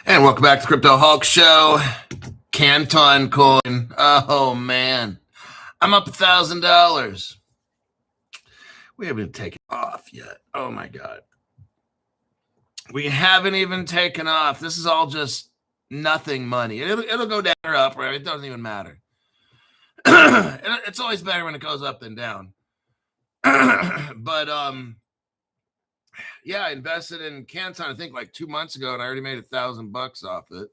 And welcome back to the Crypto Hulk Show. Canton coin. Oh man, I'm up $1,000. We haven't taken off yet. Oh my god, we haven't even taken off. This is all just nothing money. It'll go down or up, right? It doesn't even matter. It's always better when it goes up than down. But yeah, I invested in Canton, I think like 2 months ago, and I already made $1,000 off it.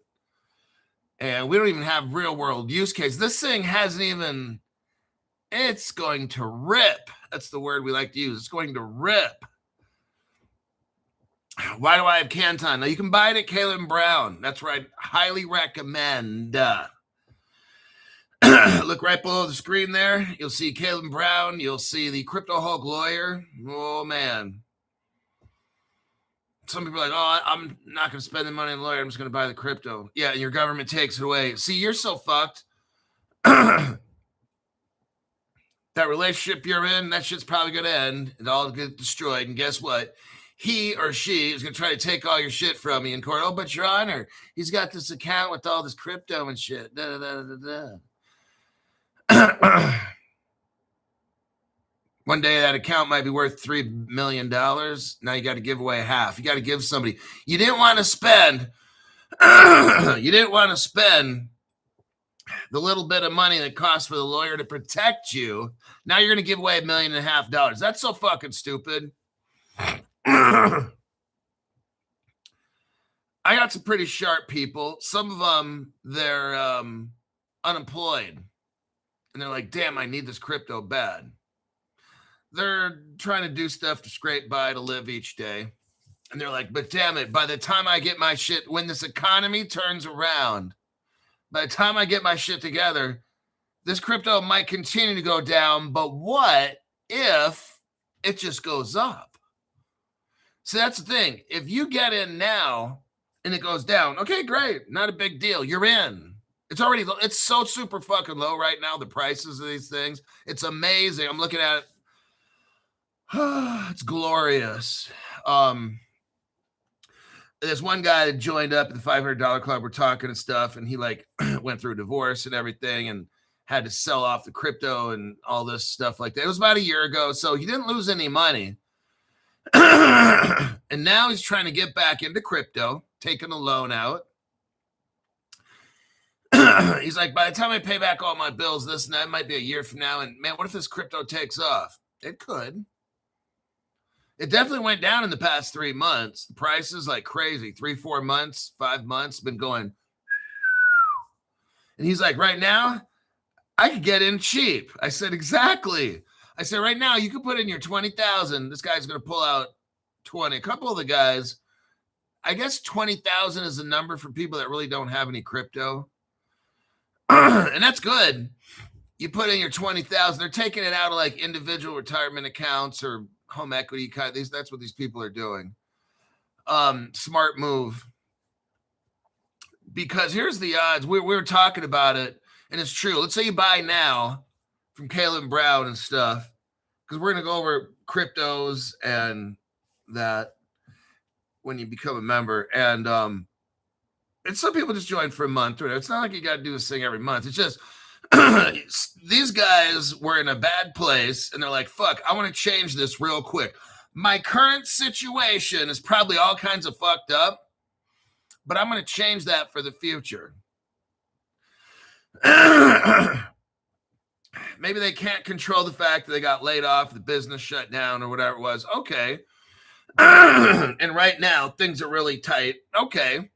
And we don't even have real world use case. This thing hasn't even, it's going to rip. That's the word we like to use. It's going to rip. Why do I have Canton? Now you can buy it at Caleb Brown. That's where I highly recommend. Look right below the screen there. You'll see Caleb Brown. You'll see the Crypto Hulk lawyer. Oh man. Some people are like, oh, I'm not going to spend the money on the lawyer. I'm just going to buy the crypto. Yeah, and your government takes it away. See, you're so fucked. That relationship you're in, that shit's probably going to end. It all get destroyed. And guess what? He or she is going to try to take all your shit from you in court. Oh, but Your Honor, he's got this account with all this crypto and shit. Da, da, da, da, da. One day that account might be worth $3 million. Now you got to give away half. You got to give somebody. You didn't want to spend. You didn't want to spend the little bit of money that costs for the lawyer to protect you. Now you're going to give away $1.5 million. That's so fucking stupid. I got some pretty sharp people. Some of them, they're unemployed. And they're like, damn, I need this crypto bad. They're trying to do stuff to scrape by to live each day. And they're like, but damn it, by the time I get my shit, when this economy turns around, by the time I get my shit together, this crypto might continue to go down. But what if it just goes up? So that's the thing. If you get in now and it goes down, okay, great. Not a big deal. You're in. It's so super fucking low right now, the prices of these things. It's amazing. I'm looking at it. It's glorious. There's one guy that joined up at the $500 club. We're talking and stuff, and he like went through a divorce and everything and had to sell off the crypto and all this stuff like that. It was about a year ago, so he didn't lose any money. And now he's trying to get back into crypto, taking a loan out. He's like, by the time I pay back all my bills, this and that, might be a year from now. And man, what if this crypto takes off? It could. It definitely went down in the past 3 months. The price is like crazy. 3, 4 months, 5 months, been going. And he's like, right now, I could get in cheap. I said, exactly. I said, right now, you could put in your 20,000. This guy's going to pull out 20. A couple of the guys, I guess 20,000 is a number for people that really don't have any crypto. And that's good. You put in your 20,000. They're taking it out of like individual retirement accounts or home equity. That's what these people are doing. Smart move. Because here's the odds. We were talking about it, and it's true. Let's say you buy now from Caleb Brown and stuff, because we're going to go over cryptos and that when you become a member. And some people just join for a month. Or it's not like you got to do this thing every month. It's just these guys were in a bad place, and they're like, fuck, I want to change this real quick. My current situation is probably all kinds of fucked up, but I'm going to change that for the future. Maybe they can't control the fact that they got laid off, the business shut down, or whatever it was. Okay. And right now, things are really tight. Okay.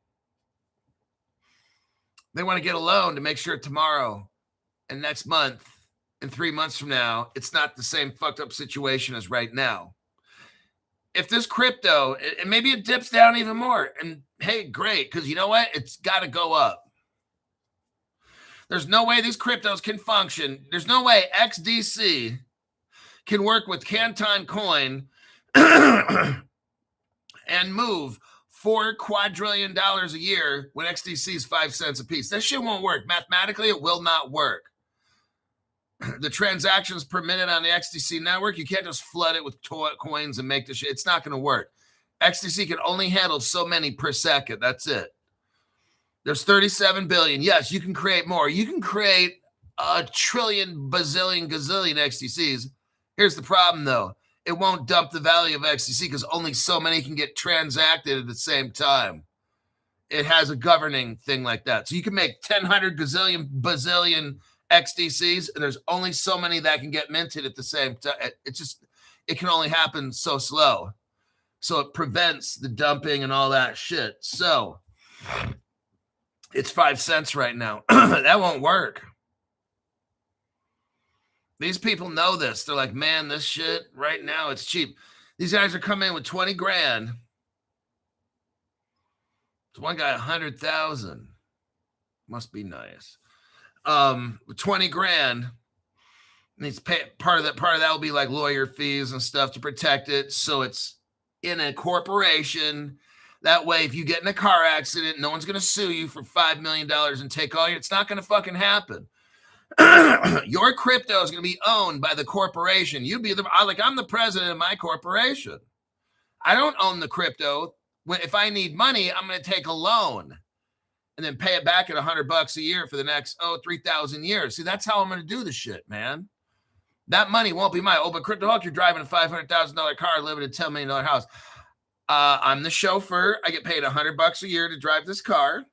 They want to get a loan to make sure tomorrow and next month and 3 months from now, it's not the same fucked up situation as right now. If this crypto, and maybe it dips down even more, and hey, great, because you know what? It's got to go up. There's no way these cryptos can function. There's no way XDC can work with Canton Coin and move $4 quadrillion a year when XDC is 5 cents a piece. That shit won't work. Mathematically, it will not work. The transactions per minute on the XDC network, you can't just flood it with coins and make the shit. It's not going to work. XDC can only handle so many per second. That's it. There's 37 billion. Yes, you can create more. You can create a trillion, bazillion, gazillion XTCs. Here's the problem, though. It won't dump the value of XTC because only so many can get transacted at the same time. It has a governing thing like that. So you can make 10, 100, gazillion, bazillion XTCs, and there's only so many that can get minted at the same time. It can only happen so slow. So it prevents the dumping and all that shit. So it's 5 cents right now. That won't work. These people know this. They're like, man, this shit right now, it's cheap. These guys are coming in with 20 grand. There's one guy, 100,000. Must be nice. 20 grand. Needs pay part of that will be like lawyer fees and stuff to protect it. So it's in a corporation. That way, if you get in a car accident, no one's going to sue you for $5 million and take all your. It's not going to fucking happen. Your crypto is going to be owned by the corporation. I'm the president of my corporation. I don't own the crypto. If I need money, I'm going to take a loan and then pay it back at $100 a year for the next 3,000 years. See, that's how I'm going to do the shit, man. That money won't be mine. Oh, but Crypto Hawk, you're driving a $500,000 car, living in a $10 million house. I'm the chauffeur. I get paid $100 a year to drive this car.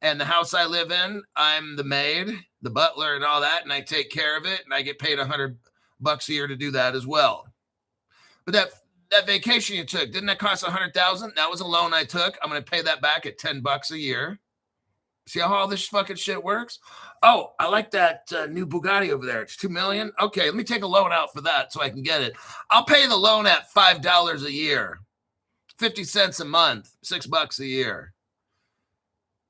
And the house I live in, I'm the maid, the butler, and all that, and I take care of it, and I get paid $100 a year to do that as well. But that vacation you took, didn't that cost $100,000? That was a loan I took. I'm going to pay that back at $10 a year. See how all this fucking shit works? Oh, I like that new Bugatti over there. It's $2 million. Okay, let me take a loan out for that so I can get it. I'll pay the loan at $5 a year, 50 cents a month, $6 a year.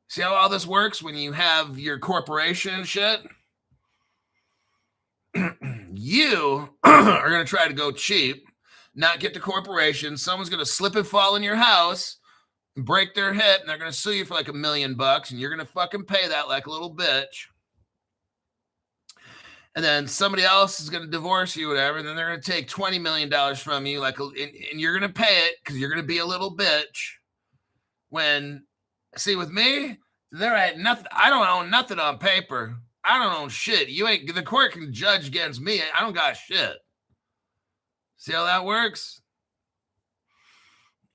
See how all this works when you have your corporation and shit? You are going to try to go cheap, not get the corporation. Someone's going to slip and fall in your house, break their hip, and they're going to sue you for like $1 million, and you're going to fucking pay that like a little bitch. And then somebody else is going to divorce you, whatever, and then they're going to take $20 million from you, and you're going to pay it because you're going to be a little bitch. See, with me, there ain't nothing. I don't own nothing on paper. I don't own shit. The court can judge against me. I don't got shit. See how that works?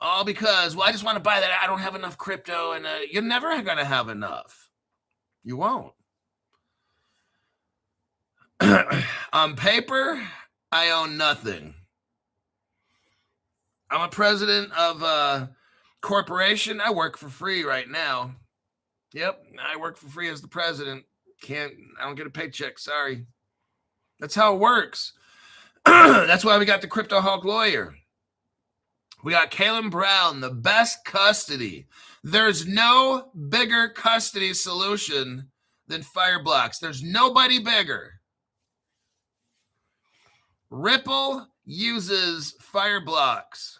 All because, I just want to buy that. I don't have enough crypto, and you're never going to have enough. You won't. On paper, I own nothing. I'm a president of a corporation. I work for free right now. Yep, I work for free as the president. I don't get a paycheck. Sorry. That's how it works. That's why we got the Crypto Hawk lawyer. We got Kalen Brown, the best custody. There's no bigger custody solution than Fireblocks. There's nobody bigger. Ripple uses Fireblocks.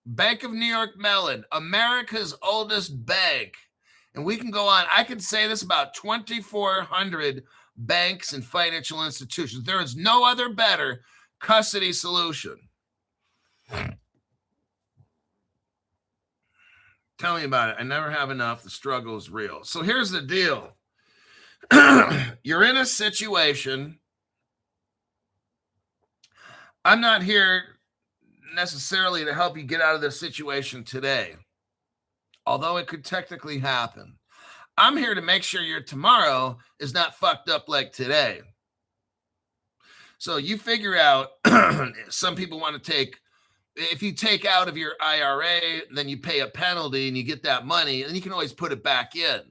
Bank of New York Mellon, America's oldest bank. And we can go on. I can say this about 2,400 banks and financial institutions. There is no other better custody solution. Tell me about it. I never have enough. The struggle is real. So here's the deal. You're in a situation. I'm not here necessarily to help you get out of this situation today, although it could technically happen. I'm here to make sure your tomorrow is not fucked up like today. So you figure out, some people want to if you take out of your IRA, then you pay a penalty and you get that money, and you can always put it back in.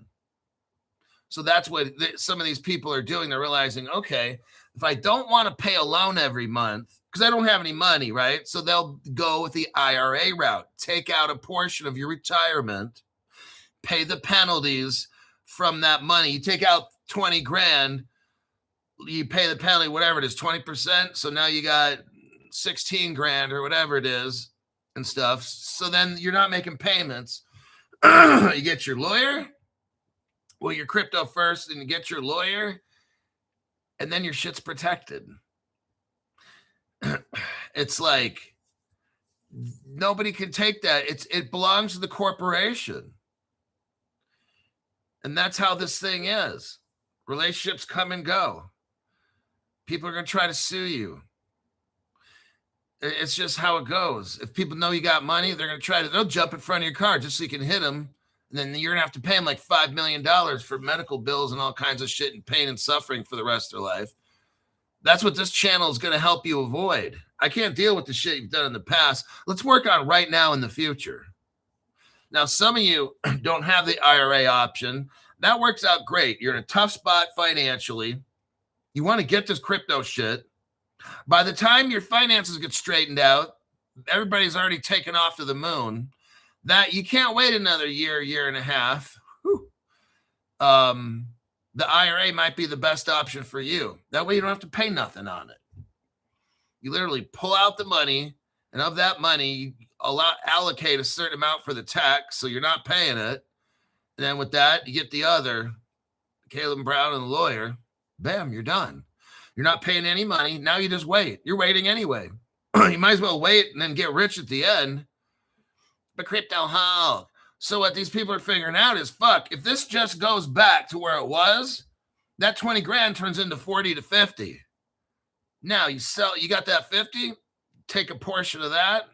So that's what some of these people are doing. They're realizing, okay, if I don't want to pay a loan every month, because I don't have any money, right? So they'll go with the IRA route, take out a portion of your retirement, pay the penalties from that money. You take out 20 grand, you pay the penalty, whatever it is, 20%. So now you got 16 grand or whatever it is and stuff. So then you're not making payments. You get your lawyer. Well, your crypto first, and you get your lawyer, and then your shit's protected. It's like nobody can take that. It belongs to the corporation. And that's how this thing is. Relationships come and go. People are going to try to sue you. It's just how it goes. If people know you got money, they'll jump in front of your car just so you can hit them. And then you're going to have to pay them like $5 million for medical bills and all kinds of shit and pain and suffering for the rest of their life. That's what this channel is going to help you avoid. I can't deal with the shit you've done in the past. Let's work on right now in the future. Now, some of you don't have the IRA option. That works out great. You're in a tough spot financially. You want to get this crypto shit. By the time your finances get straightened out, everybody's already taken off to the moon. That you can't wait another year and a half. The IRA might be the best option for you. That way you don't have to pay nothing on it. You literally pull out the money, and of that money, allocate a certain amount for the tax, so you're not paying it. And then with that, you get the other, Caleb Brown and the lawyer. Bam, you're done. You're not paying any money. Now you just wait. You're waiting anyway. You might as well wait and then get rich at the end. But crypto hog. So what these people are figuring out is, fuck, if this just goes back to where it was, that 20 grand turns into 40 to 50. Now you got that 50, take a portion of that,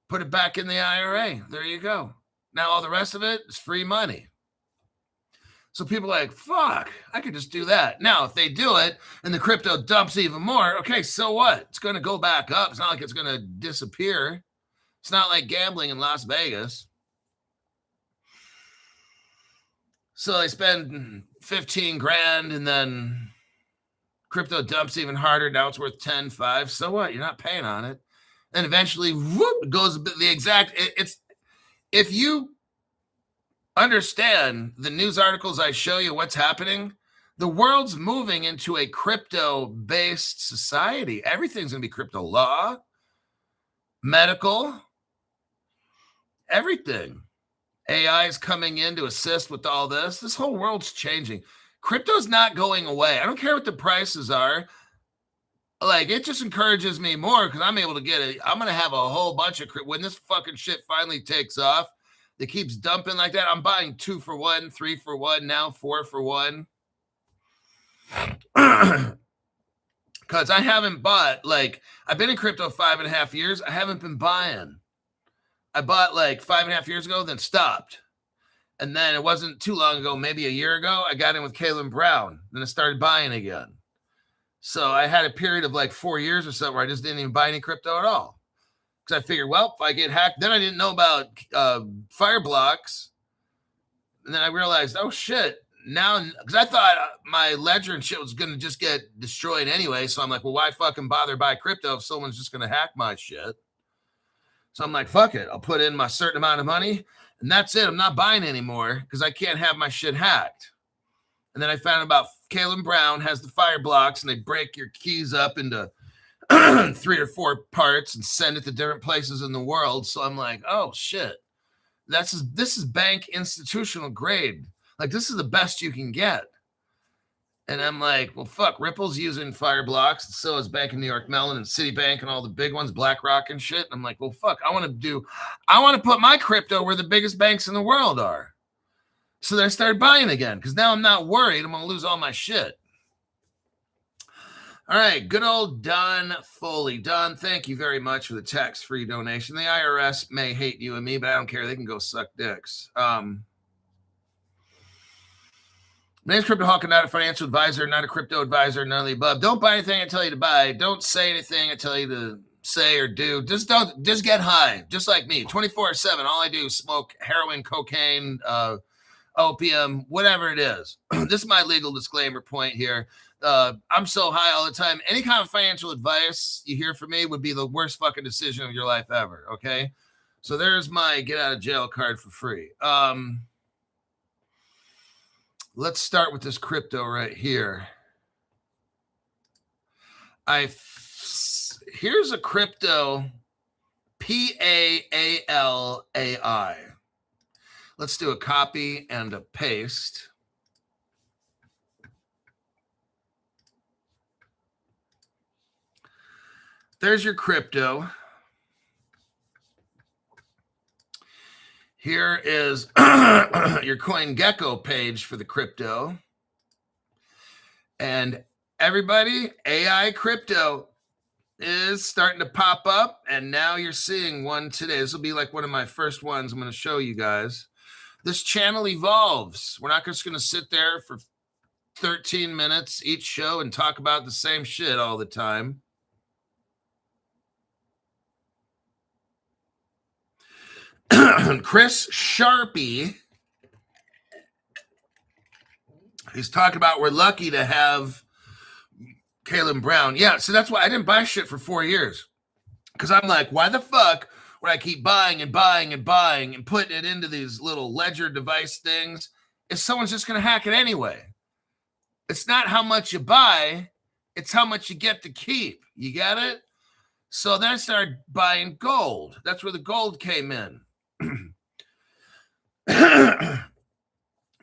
put it back in the IRA. There you go. Now all the rest of it is free money. So people are like, fuck, I could just do that. Now, if they do it and the crypto dumps even more, okay, so what? It's going to go back up. It's not like it's going to disappear. It's not like gambling in Las Vegas. So they spend 15 grand and then crypto dumps even harder. Now it's worth 10, 5. So what? You're not paying on it. And eventually, whoop, goes the exact. If you understand the news articles I show you what's happening, the world's moving into a crypto-based society. Everything's going to be crypto. Law, medical, everything. AI is coming in to assist with all this. This whole world's changing. Crypto's not going away. I don't care what the prices are. Like, it just encourages me more because I'm able to get it. I'm going to have a whole bunch of when this fucking shit finally takes off. That keeps dumping like that. I'm buying 2 for 1, 3 for 1, now 4 for 1. Because I haven't bought, like, I've been in crypto 5.5 years. I haven't been buying. I bought like 5.5 years ago, then stopped. And then it wasn't too long ago, maybe a year ago, I got in with Caleb Brown. Then I started buying again. So I had a period of like 4 years or so where I just didn't even buy any crypto at all. Because I figured, well, if I get hacked, then I didn't know about fire blocks. And then I realized, oh, shit. Now, because I thought my ledger and shit was going to just get destroyed anyway. So I'm like, well, why fucking bother buy crypto if someone's just going to hack my shit? So I'm like, fuck it. I'll put in my certain amount of money. And that's it. I'm not buying anymore because I can't have my shit hacked. And then I found about Caleb Brown has the fire blocks and they break your keys up into 3 or 4 parts and send it to different places in the world. So I'm like, oh shit, this is bank institutional grade. Like, this is the best you can get. And I'm like, well, fuck, Ripple's using fire blocks. And so is Bank of New York Mellon and Citibank and all the big ones, BlackRock and shit. And I'm like, well, fuck, I want to put my crypto where the biggest banks in the world are. So then I started buying again because now I'm not worried I'm going to lose all my shit. All right, good old Don Foley. Don, thank you very much for the tax-free donation. The IRS may hate you and me, but I don't care. They can go suck dicks. My name's Crypto Hawk. I'm not a financial advisor, not a crypto advisor, none of the above. Don't buy anything I tell you to buy. Don't say anything I tell you to say or do. Just get high, just like me. 24/7. All I do is smoke heroin, cocaine, opium, whatever it is. This is my legal disclaimer point here. I'm so high all the time. Any kind of financial advice you hear from me would be the worst fucking decision of your life ever. Okay. So there's my get out of jail card for free. Let's start with this crypto right here. Here's a crypto, PAAL. Let's do a copy and a paste. There's your crypto. Here is your CoinGecko page for the crypto. And everybody, AI crypto is starting to pop up. And now you're seeing one today. This will be like one of my first ones I'm going to show you guys. This channel evolves. We're not just going to sit there for 13 minutes each show and talk about the same shit all the time. Chris Sharpie, he's talking about we're lucky to have Caleb Brown. Yeah, so that's why I didn't buy shit for 4 years. Because I'm like, why the fuck would I keep buying and buying and buying and putting it into these little ledger device things if someone's just going to hack it anyway? It's not how much you buy, it's how much you get to keep. You get it? So then I started buying gold. That's where the gold came in.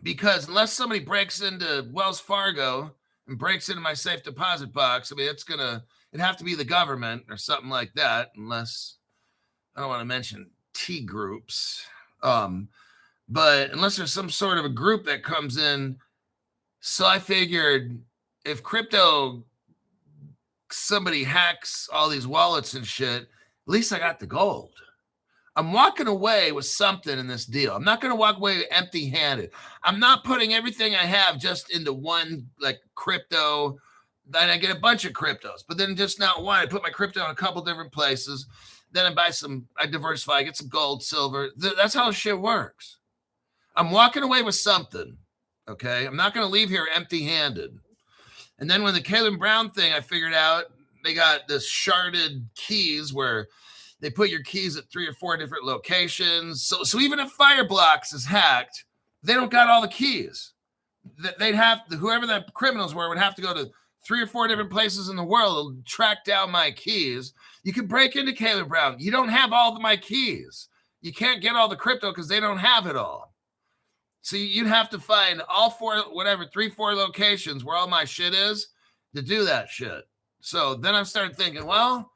Because unless somebody breaks into Wells Fargo and breaks into my safe deposit box, I mean, it'd have to be the government or something like that, unless, I don't want to mention T groups. But unless there's some sort of a group that comes in. So I figured if crypto, somebody hacks all these wallets and shit, at least I got the gold. I'm walking away with something in this deal. I'm not going to walk away empty-handed. I'm not putting everything I have just into one, like, crypto. Then I get a bunch of cryptos, but then just not one. I put my crypto in a couple different places. Then I diversify, I get some gold, silver. That's how shit works. I'm walking away with something, okay? I'm not going to leave here empty-handed. And then when the Caleb Brown thing, I figured out they got this sharded keys where they put your keys at 3 or 4 different locations. So even if Fireblocks is hacked, they don't got all the keys. They'd have to, whoever the criminals were would have to go to 3 or 4 different places in the world to track down my keys. You could break into Caleb Brown. You don't have all of my keys. You can't get all the crypto because they don't have it all. So you'd have to find all 3, 4 locations where all my shit is to do that shit. So then I started thinking, well,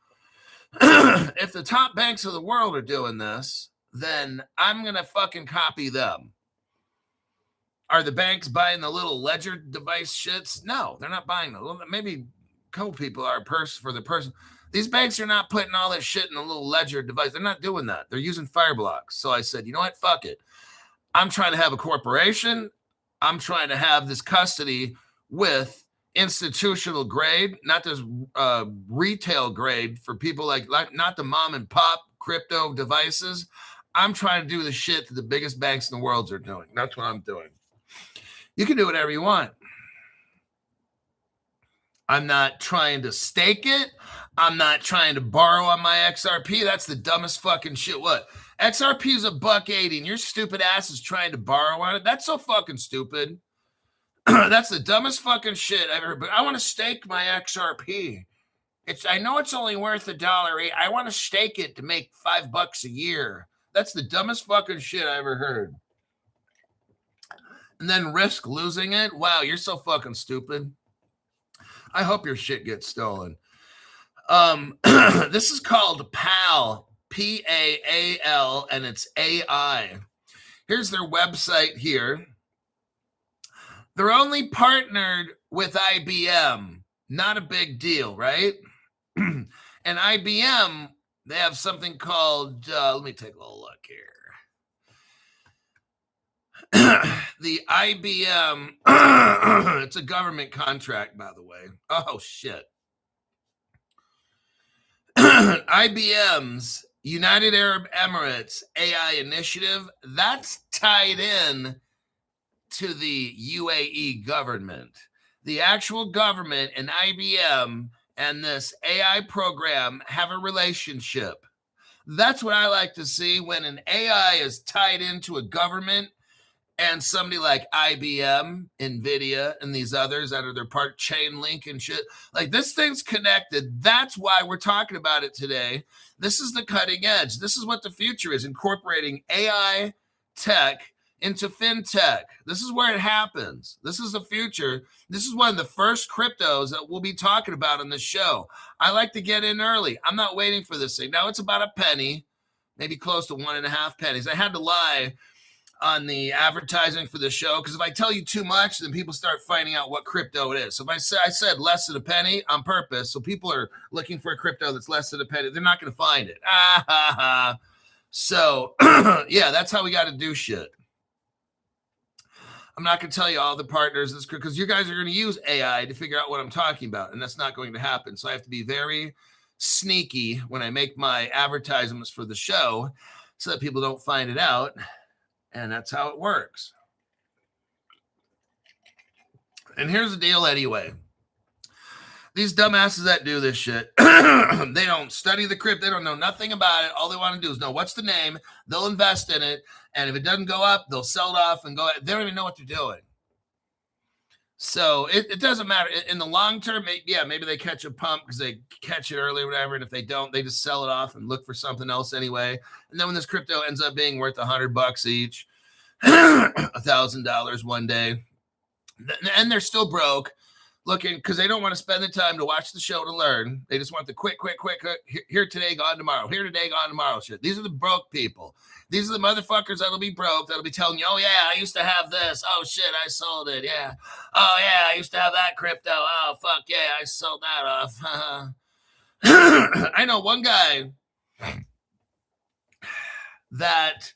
if the top banks of the world are doing this, then I'm going to fucking copy them. Are the banks buying the little ledger device shits? No, they're not buying them. Maybe a couple people are for the person. These banks are not putting all that shit in a little ledger device. They're not doing that. They're using Fireblocks. So I said, you know what? Fuck it. I'm trying to have a corporation. I'm trying to have this custody with institutional grade, not this retail grade for people like not the mom and pop crypto devices. I'm trying to do the shit that the biggest banks in the world are doing. That's what I'm doing. You can do whatever you want. I'm not trying to stake it. I'm not trying to borrow on my XRP. That's the dumbest fucking shit. What? XRP is $1.80 and your stupid ass is trying to borrow on it. That's so fucking stupid. That's the dumbest fucking shit I've ever heard. But I want to stake my XRP. I know it's only worth $1.08. I want to stake it to make $5 a year. That's the dumbest fucking shit I ever heard. And then risk losing it. Wow, you're so fucking stupid. I hope your shit gets stolen. This is called PAAL, PAAL, and it's AI. Here's their website here. They're only partnered with IBM. Not a big deal, right? And IBM, they have something called, let me take a little look here. The IBM, it's a government contract, by the way. Oh, shit. IBM's United Arab Emirates AI initiative, that's tied in to the UAE government. The actual government and IBM and this AI program have a relationship. That's what I like to see when an AI is tied into a government and somebody like IBM, NVIDIA, and these others that are their part, CHAINLINK and shit. Like, this thing's connected. That's why we're talking about it today. This is the cutting edge. This is what the future is, incorporating AI tech into fintech. This is where it happens. This is the future. This is one of the first cryptos that we'll be talking about on the show. I like to get in early. I'm not waiting for this thing. Now it's about a penny, maybe close to 1.5 pennies. I had to lie on the advertising for the show, because if I tell you too much, then people start finding out what crypto it is. So if I said less than a penny on purpose, so people are looking for a crypto that's less than a penny, they're not going to find it. So yeah, that's how we got to do shit. I'm not going to tell you all the partners because you guys are going to use AI to figure out what I'm talking about, and that's not going to happen. So I have to be very sneaky when I make my advertisements for the show so that people don't find it out. And that's how it works. And here's the deal anyway. These dumbasses that do this shit, they don't study the crypto. They don't know nothing about it. All they want to do is know what's the name. They'll invest in it. And if it doesn't go up, they'll sell it off and go. They don't even know what they're doing. So it doesn't matter. In the long term, maybe they catch a pump because they catch it early or whatever. And if they don't, they just sell it off and look for something else anyway. And then when this crypto ends up being worth $100 each, $1,000 one day, and they're still broke, looking because they don't want to spend the time to watch the show to learn. They just want the quick, here today, gone tomorrow. Here today, gone tomorrow shit. These are the broke people. These are the motherfuckers that'll be broke, that'll be telling you, oh, yeah, I used to have this. Oh, shit, I sold it. Yeah. Oh, yeah, I used to have that crypto. Oh, fuck, yeah, I sold that off. I know one guy that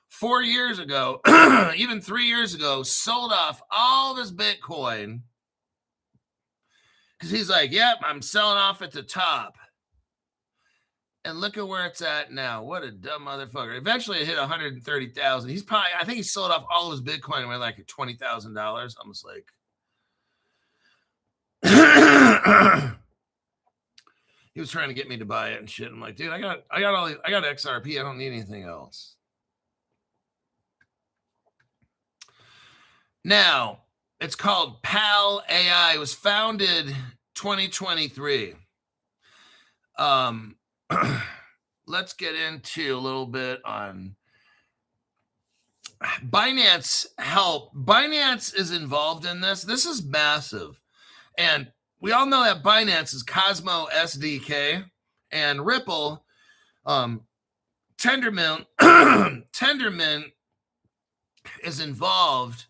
4 years ago, even 3 years ago, sold off all this Bitcoin because he's like, yep, I'm selling off at the top. And look at where it's at now. What a dumb motherfucker. Eventually it hit 130,000. I think he sold off all of his Bitcoin and went like $20,000. Almost like. He was trying to get me to buy it and shit. I'm like, dude, I got XRP. I don't need anything else. Now, it's called PAAL AI. It was founded 2023. Let's get into a little bit on Binance help. Binance is involved in this. This is massive. And we all know that Binance is Cosmo SDK and Ripple, Tendermint is involved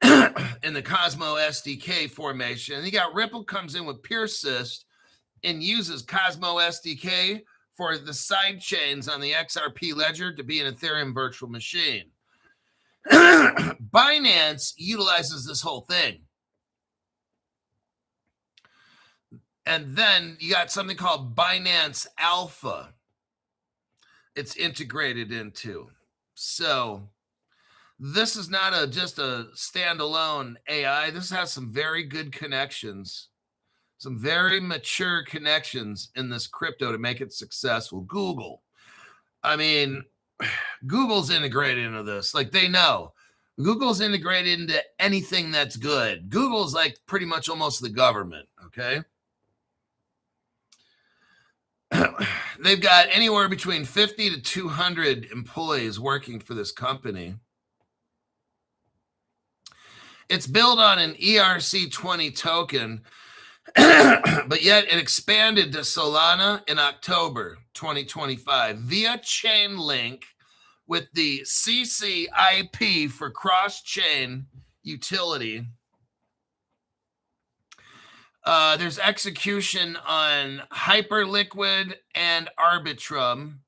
in the Cosmo SDK formation. And you got Ripple comes in with PeerSys and uses Cosmo SDK for the side chains on the XRP ledger to be an Ethereum virtual machine. Binance utilizes this whole thing. And then you got something called Binance Alpha. It's integrated into. So this is not just a standalone AI. This has some very good connections, some very mature connections in this crypto to make it successful. Google. I mean, Google's integrated into this. Like, they know. Google's integrated into anything that's good. Google's like pretty much almost the government, okay? They've got anywhere between 50 to 200 employees working for this company. It's built on an ERC20 token, but yet it expanded to Solana in October 2025 via CHAINLINK with the CCIP for cross-chain utility. There's execution on Hyperliquid and Arbitrum,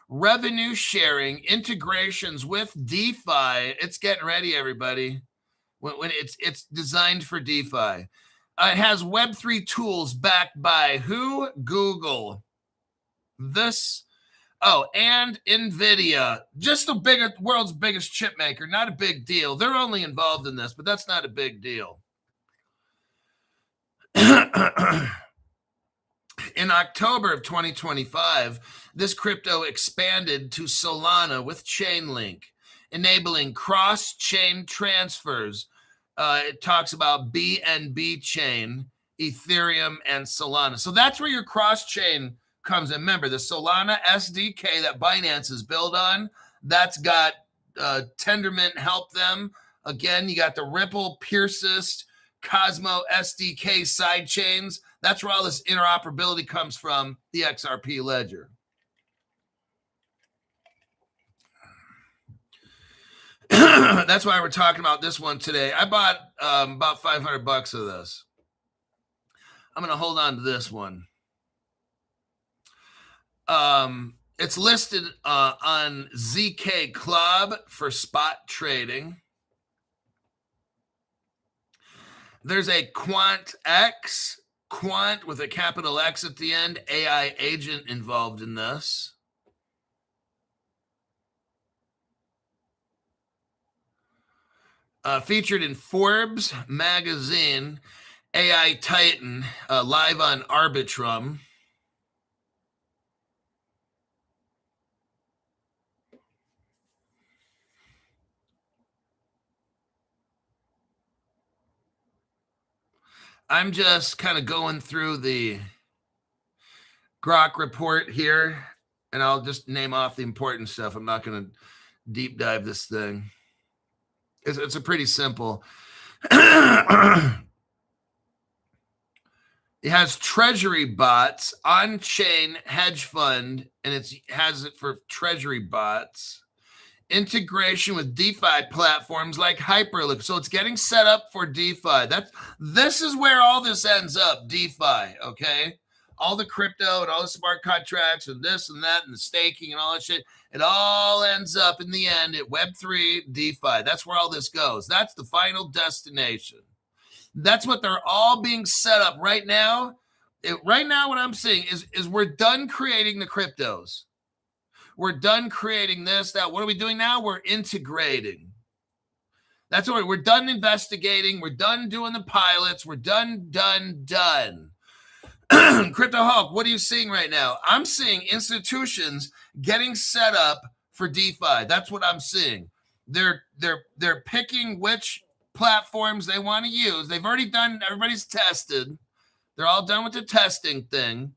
revenue sharing, integrations with DeFi. It's getting ready, everybody. When it's designed for DeFi. It has Web3 tools backed by who? Google. And NVIDIA. Just the world's biggest chip maker. Not a big deal. They're only involved in this, but that's not a big deal. In October of 2025, this crypto expanded to Solana with Chainlink, enabling cross-chain transfers. It talks about BNB chain, Ethereum, and Solana. So that's where your cross-chain comes in. Remember, the Solana SDK that Binance is built on, that's got Tendermint help them. Again, you got the Ripple, PeerSys, Cosmo SDK side chains. That's where all this interoperability comes from, the XRP ledger. That's why we're talking about this one today. I bought about $500 of this. I'm going to hold on to this one. It's listed on ZK Club for spot trading. There's a Quant X, Quant with a capital X at the end, AI agent involved in this. Featured in Forbes magazine, AI Titan, live on Arbitrum. I'm just kind of going through the Grok report here, and I'll just name off the important stuff. I'm not going to deep dive this thing. It's a pretty simple. It has treasury bots, on-chain hedge fund, and it has it for treasury bots. Integration with DeFi platforms like Hyperloop. So it's getting set up for DeFi. This is where all this ends up, DeFi, okay? All the crypto and all the smart contracts and this and that and the staking and all that shit, it all ends up in the end at Web3 DeFi. That's where all this goes. That's the final destination. That's what they're all being set up right now. Right now, what I'm seeing is we're done creating the cryptos. We're done creating this, that. What are we doing now? We're integrating. That's what we're done investigating. We're done doing the pilots. We're done. Crypto Hulk, what are you seeing right now? I'm seeing institutions getting set up for DeFi. That's what I'm seeing. They're picking which platforms they want to use. They've already done, everybody's tested. They're all done with the testing thing.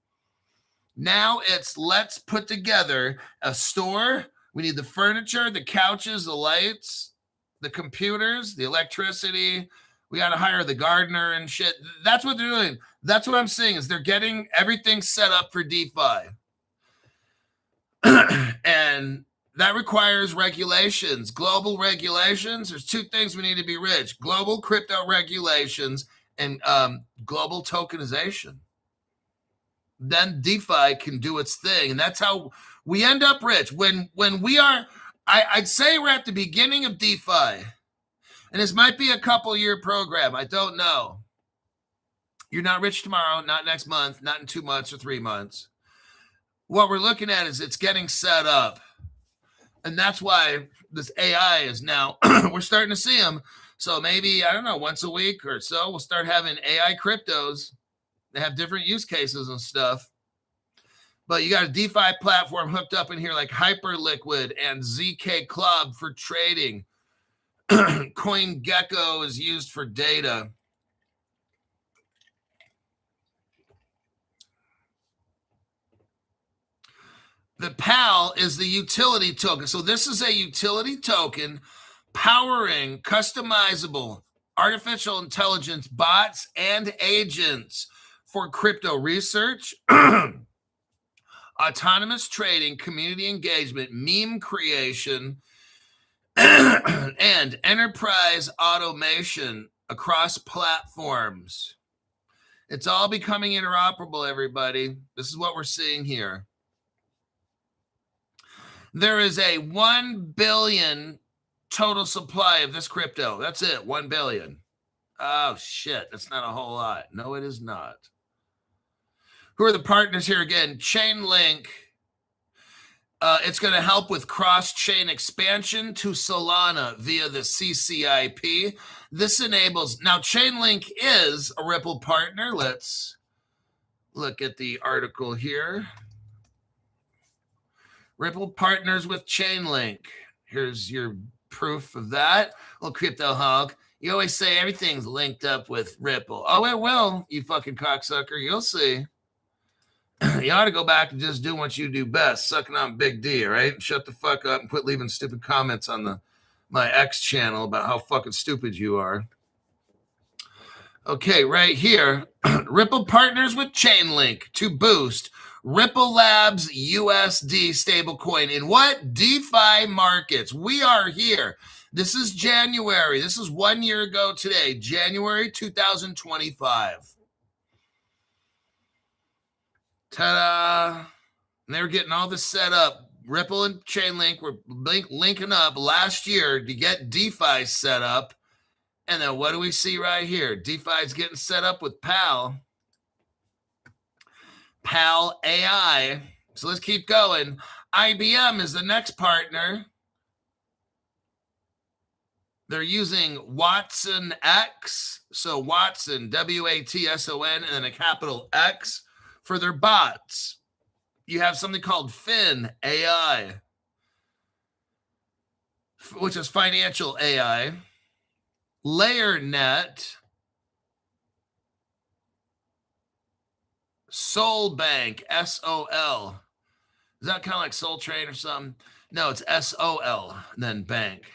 Now it's let's put together a store. We need the furniture, the couches, the lights, the computers, the electricity. We got to hire the gardener and shit. That's what they're doing. That's what I'm seeing is they're getting everything set up for DeFi. And that requires regulations, global regulations. There's two things we need to be rich: global crypto regulations and global tokenization. Then DeFi can do its thing. And that's how we end up rich. When we are, I'd say we're at the beginning of DeFi. And this might be a couple-year program. I don't know. You're not rich tomorrow, not next month, not in 2 months or 3 months. What we're looking at is it's getting set up. And that's why this AI is now, we're starting to see them. So maybe, I don't know, once a week or so, we'll start having AI cryptos. They have different use cases and stuff. But you got a DeFi platform hooked up in here like Hyperliquid and ZK Club for trading. CoinGecko is used for data. The PAAL is the utility token. So this is a utility token powering customizable artificial intelligence bots and agents for crypto research, autonomous trading, community engagement, meme creation, and enterprise automation across platforms. It's all becoming interoperable, everybody. This is what we're seeing here. There is a 1 billion total supply of this crypto. That's it, 1 billion. Oh, shit. That's not a whole lot. No, it is not. Who are the partners here again? CHAINLINK. It's going to help with cross-chain expansion to Solana via the CCIP. This enables, now CHAINLINK is a Ripple partner. Let's look at the article here. Ripple partners with CHAINLINK. Here's your proof of that. Little Crypto Hog. You always say everything's linked up with Ripple. Oh, it will, you fucking cocksucker. You'll see. You ought to go back and just do what you do best, sucking on Big D, right? Shut the fuck up and quit leaving stupid comments on my X channel about how fucking stupid you are. Okay, right here. Ripple partners with CHAINLINK to boost Ripple Labs USD stablecoin in what? DeFi markets. We are here. This is January. This is 1 year ago today, January 2025. Ta-da! And they were getting all this set up. Ripple and Chainlink were linking up last year to get DeFi set up. And then what do we see right here? DeFi is getting set up with PAAL. PAAL AI. So let's keep going. IBM is the next partner. They're using Watson X. So Watson, W-A-T-S-O-N, and then a capital X for their bots. You have something called Fin AI, which is financial AI. LayerNet, Soul Bank, S-O-L. Is that kind of like Soul Train or something? No, it's S-O-L, then bank.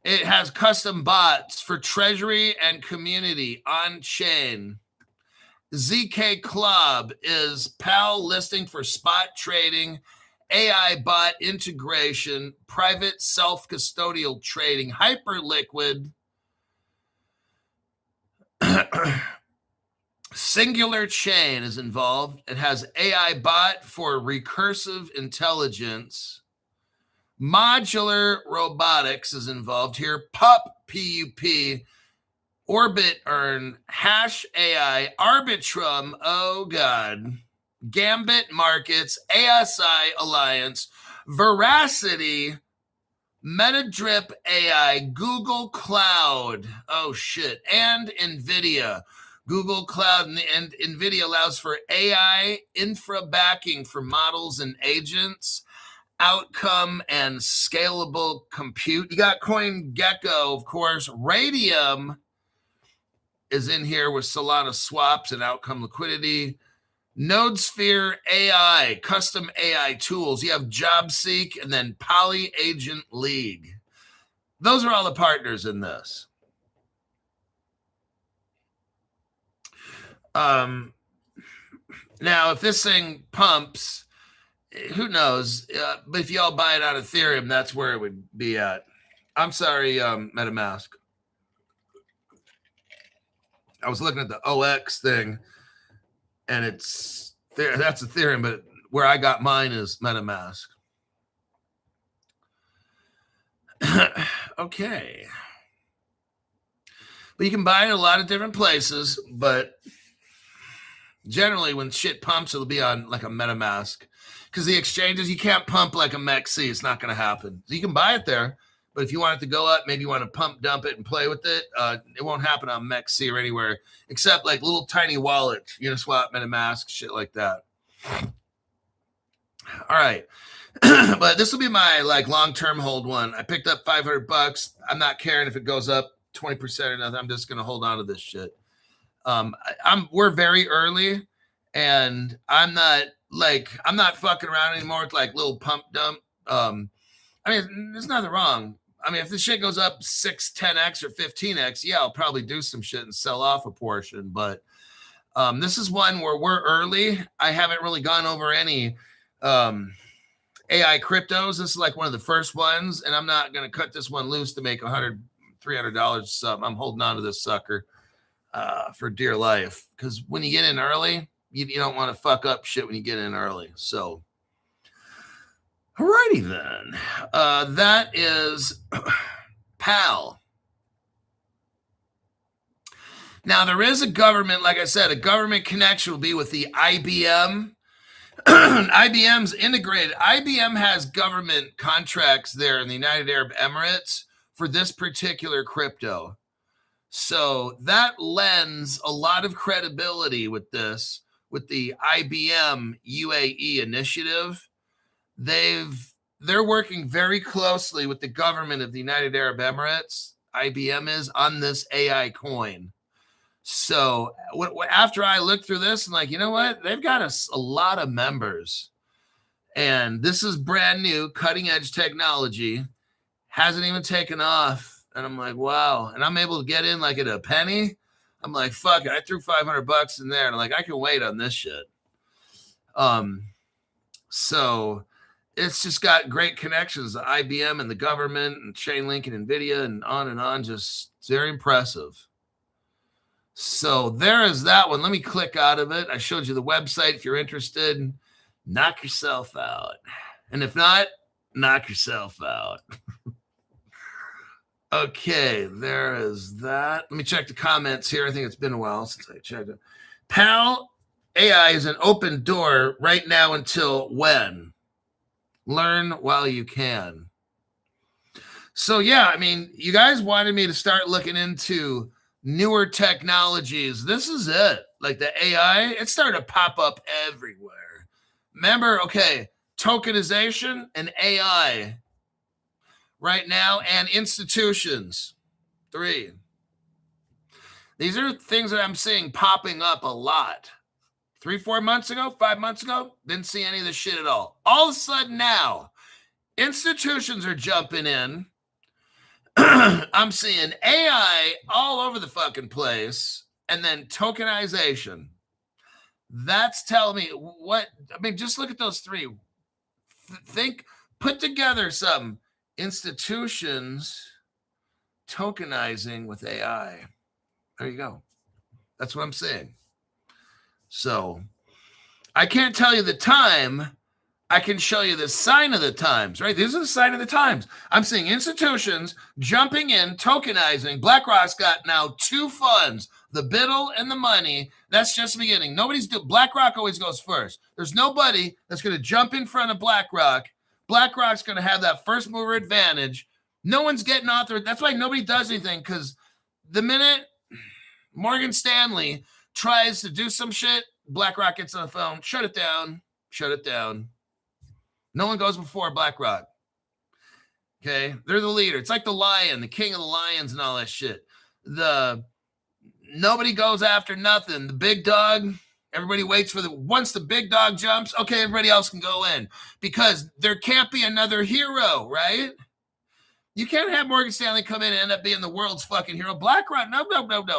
It has custom bots for treasury and community on chain. ZK Club is PAL listing for spot trading, AI bot integration, private self-custodial trading, Hyperliquid, Singular Chain is involved. It has AI bot for recursive intelligence. Modular Robotics is involved here. PUP, P-U-P, Orbit Earn, Hash AI, Arbitrum, oh God, Gambit Markets, ASI Alliance, Veracity, Metadrip AI, Google Cloud, oh shit, and NVIDIA. Google Cloud and NVIDIA allows for AI infra backing for models and agents, outcome and scalable compute. You got CoinGecko, of course. Radium is in here with Solana swaps and outcome liquidity. NodeSphere AI, custom AI tools. You have JobSeek and then Poly Agent League. Those are all the partners in this. Now, if this thing pumps, who knows? But if y'all buy it on Ethereum, that's where it would be at. I'm sorry, MetaMask. I was looking at the OX thing, and it's there. That's Ethereum, but where I got mine is MetaMask. Okay. But you can buy it a lot of different places, but generally when shit pumps, it'll be on like a MetaMask. Because the exchanges, you can't pump like a MEXC. It's not going to happen. So you can buy it there, but if you want it to go up, maybe you want to pump, dump it, and play with it, it won't happen on MEXC or anywhere, except like little tiny wallets, Uniswap, MetaMask, shit like that. All right. But this will be my like long-term hold one. I picked up $500. I'm not caring if it goes up 20% or nothing. I'm just going to hold on to this shit. We're very early, and I'm not fucking around anymore with like little pump dump. I mean, there's nothing wrong. I mean, if this shit goes up 6, 10x or 15x, yeah, I'll probably do some shit and sell off a portion. But this is one where we're early. I haven't really gone over any AI cryptos. This is like one of the first ones, and I'm not going to cut this one loose to make $100, $300 or something. I'm holding on to this sucker for dear life, because when you get in early, you don't want to fuck up shit when you get in early. So, alrighty then. That is PAL. Now, there is a government, like I said, a government connection will be with the IBM. IBM's integrated. IBM has government contracts there in the United Arab Emirates for this particular crypto. So that lends a lot of credibility with this, with the IBM UAE initiative. They're working very closely with the government of the United Arab Emirates. IBM is on this AI coin. So after I looked through this, I'm like, you know what? They've got a lot of members. And this is brand new, cutting edge technology. Hasn't even taken off. And I'm like, wow. And I'm able to get in like at a penny. I'm like, fuck it. I threw $500 in there. And I'm like, I can wait on this shit. So it's just got great connections to IBM and the government and Chainlink and NVIDIA and on. Just very impressive. So there is that one. Let me click out of it. I showed you the website. If you're interested, knock yourself out. And if not, knock yourself out. Okay, there is that. Let me check the comments here. I think it's been a while since I checked it. PAAL AI is an open door right now until when? Learn while you can. So yeah, I mean, you guys wanted me to start looking into newer technologies. This is it. Like the AI, it started to pop up everywhere. Remember, okay, tokenization and AI right now, and institutions. 3. These are things that I'm seeing popping up a lot. 3-4 months ago, 5 months ago, didn't see any of this shit at all. All of a sudden now, institutions are jumping in. I'm seeing AI all over the fucking place, and then tokenization. That's telling me what, I mean, just look at those 3. Think, put together some institutions tokenizing with AI. There you go. That's what I'm saying. So I can't tell you the time. I can show you the sign of the times, right? This is the sign of the times. I'm seeing institutions jumping in, tokenizing. BlackRock's got now 2 funds, the Biddle and the money. That's just the beginning. BlackRock always goes first. There's nobody that's going to jump in front of BlackRock. BlackRock's going to have that first mover advantage. No one's getting authorized. That's why nobody does anything, because the minute Morgan Stanley tries to do some shit, BlackRock gets on the phone. Shut it down. Shut it down. No one goes before BlackRock. Okay? They're the leader. It's like the lion, the king of the lions and all that shit. Nobody goes after nothing. The big dog, everybody waits for once the big dog jumps, okay, everybody else can go in, because there can't be another hero, right? You can't have Morgan Stanley come in and end up being the world's fucking hero. BlackRock, no.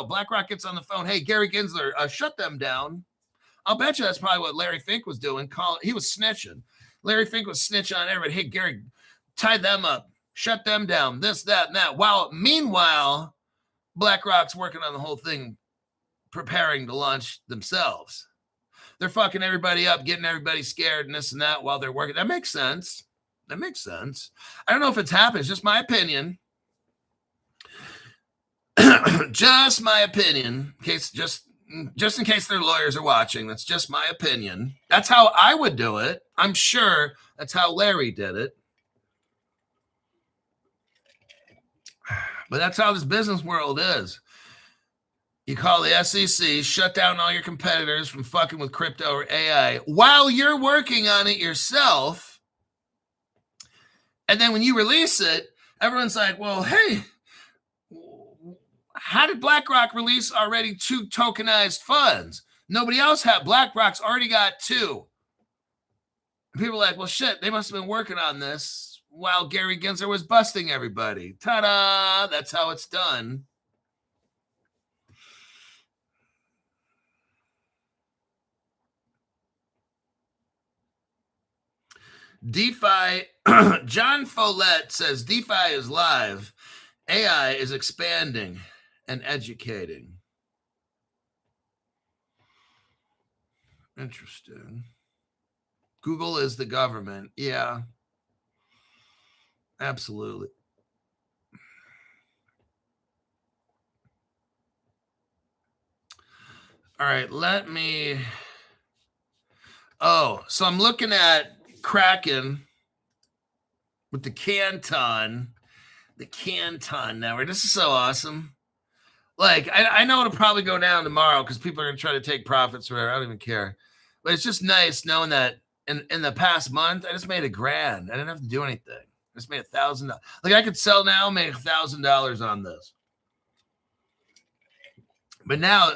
BlackRock gets on the phone. Hey, Gary Gensler, shut them down. I'll bet you that's probably what Larry Fink was doing. He was snitching. Larry Fink was snitching on everybody. Hey, Gary, tie them up. Shut them down. This, that, and that. Meanwhile, BlackRock's working on the whole thing, preparing to launch themselves. They're fucking everybody up, getting everybody scared and this and that while they're working. That makes sense. That makes sense. I don't know if it's happened. It's just my opinion. Just my opinion. Just in case their lawyers are watching. That's just my opinion. That's how I would do it. I'm sure that's how Larry did it. But that's how this business world is. You call the SEC, shut down all your competitors from fucking with crypto or AI while you're working on it yourself. And then when you release it, everyone's like, well, hey, how did BlackRock release already 2 tokenized funds? Nobody else had. BlackRock's already got 2. People are like, well, shit, they must have been working on this while Gary Gensler was busting everybody. Ta-da! That's how it's done. DeFi, John Follett says DeFi is live. AI is expanding and educating. Interesting. Google is the government. Yeah. Absolutely. All right, let me. Oh, so I'm looking at Kraken with the Canton network. This is so awesome. Like, I know it'll probably go down tomorrow because people are going to try to take profits or whatever. I don't even care. But it's just nice knowing that in the past month, I just made $1,000. I didn't have to do anything. I just made $1,000. Like, I could sell now, make $1,000 on this. But now,